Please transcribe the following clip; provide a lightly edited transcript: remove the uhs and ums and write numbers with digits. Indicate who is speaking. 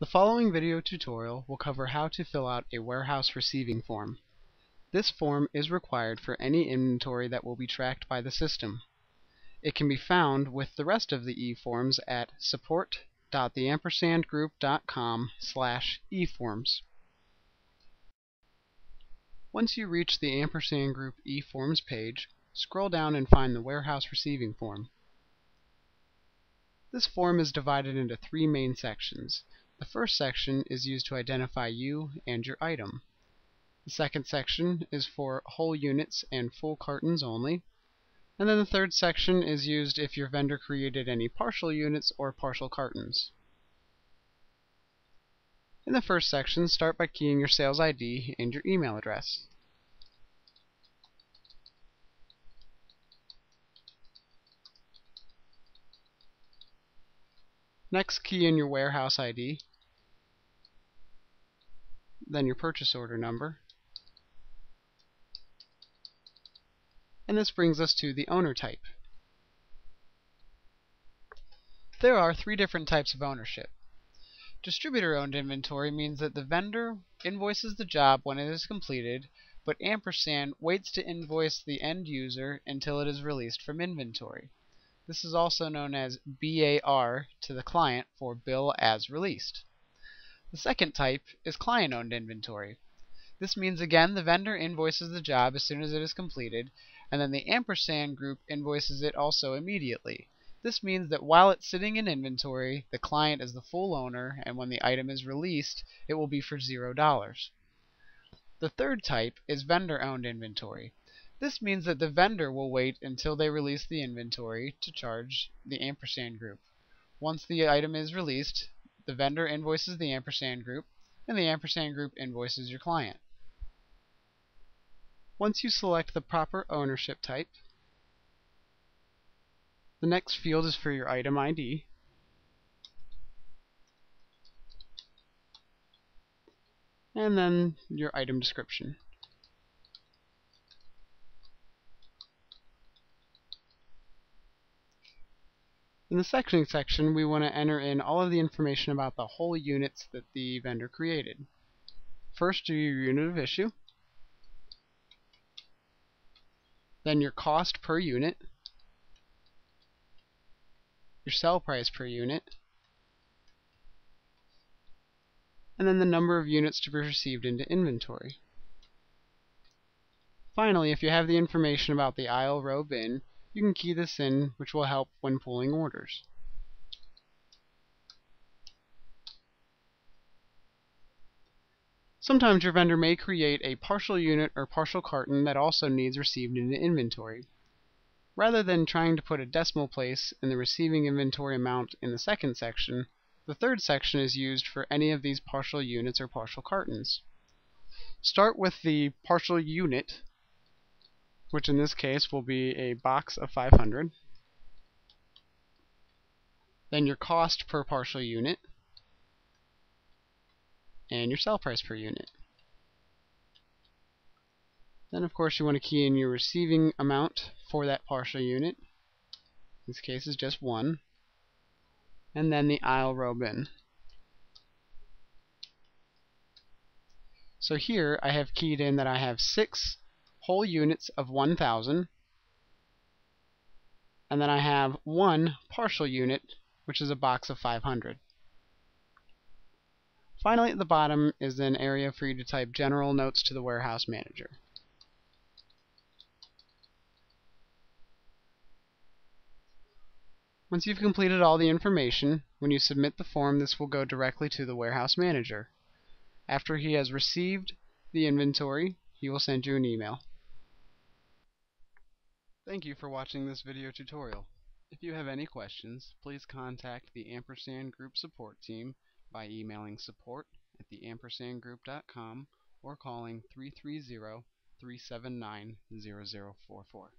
Speaker 1: The following video tutorial will cover how to fill out a warehouse receiving form. This form is required for any inventory that will be tracked by the system. It can be found with the rest of the eForms at support.theampersandgroup.com/eForms. Once you reach the Ampersand Group eForms page, scroll down and find the warehouse receiving form. This form is divided into three main sections. The first section is used to identify you and your item. The second section is for whole units and full cartons only. And then the third section is used if your vendor created any partial units or partial cartons. In the first section, start by keying your sales ID and your email address. Next, key in your warehouse ID, then your purchase order number, and this brings us to the owner type. There are three different types of ownership. Distributor-owned inventory means that the vendor invoices the job when it is completed, but ampersand waits to invoice the end user until it is released from inventory. This is also known as BAR to the client for bill as released. The second type is client-owned inventory. This means again the vendor invoices the job as soon as it is completed, and then the ampersand group invoices it also immediately. This means that while it's sitting in inventory, the client is the full owner, and when the item is released, it will be for $0. The third type is vendor-owned inventory. This means that the vendor will wait until they release the inventory to charge the ampersand group. Once the item is released, the vendor invoices the ampersand group, and the ampersand group invoices your client. Once you select the proper ownership type, the next field is for your item ID. And then your item description. In the sectioning section, we want to enter in all of the information about the whole units that the vendor created. First, do your unit of issue, then your cost per unit, your sell price per unit, and then the number of units to be received into inventory. Finally, if you have the information about the aisle, row, bin, you can key this in, which will help when pulling orders. Sometimes your vendor may create a partial unit or partial carton that also needs received into inventory. Rather than trying to put a decimal place in the receiving inventory amount in the second section, the third section is used for any of these partial units or partial cartons. Start with the partial unit, which in this case will be a box of 500. Then your cost per partial unit, and your sell price per unit. Then of course you want to key in your receiving amount for that partial unit. In this case is just 1. And then the aisle, row, bin. So here I have keyed in that I have 6 whole units of 1,000, and then I have 1 partial unit, which is a box of 500. Finally, at the bottom is an area for you to type general notes to the warehouse manager. Once you've completed all the information, when you submit the form, this will go directly to the warehouse manager. After he has received the inventory, he will send you an email. Thank you for watching this video tutorial. If you have any questions, please contact the Ampersand Group support team by emailing support@theampersandgroup.com or calling 330-379-0044.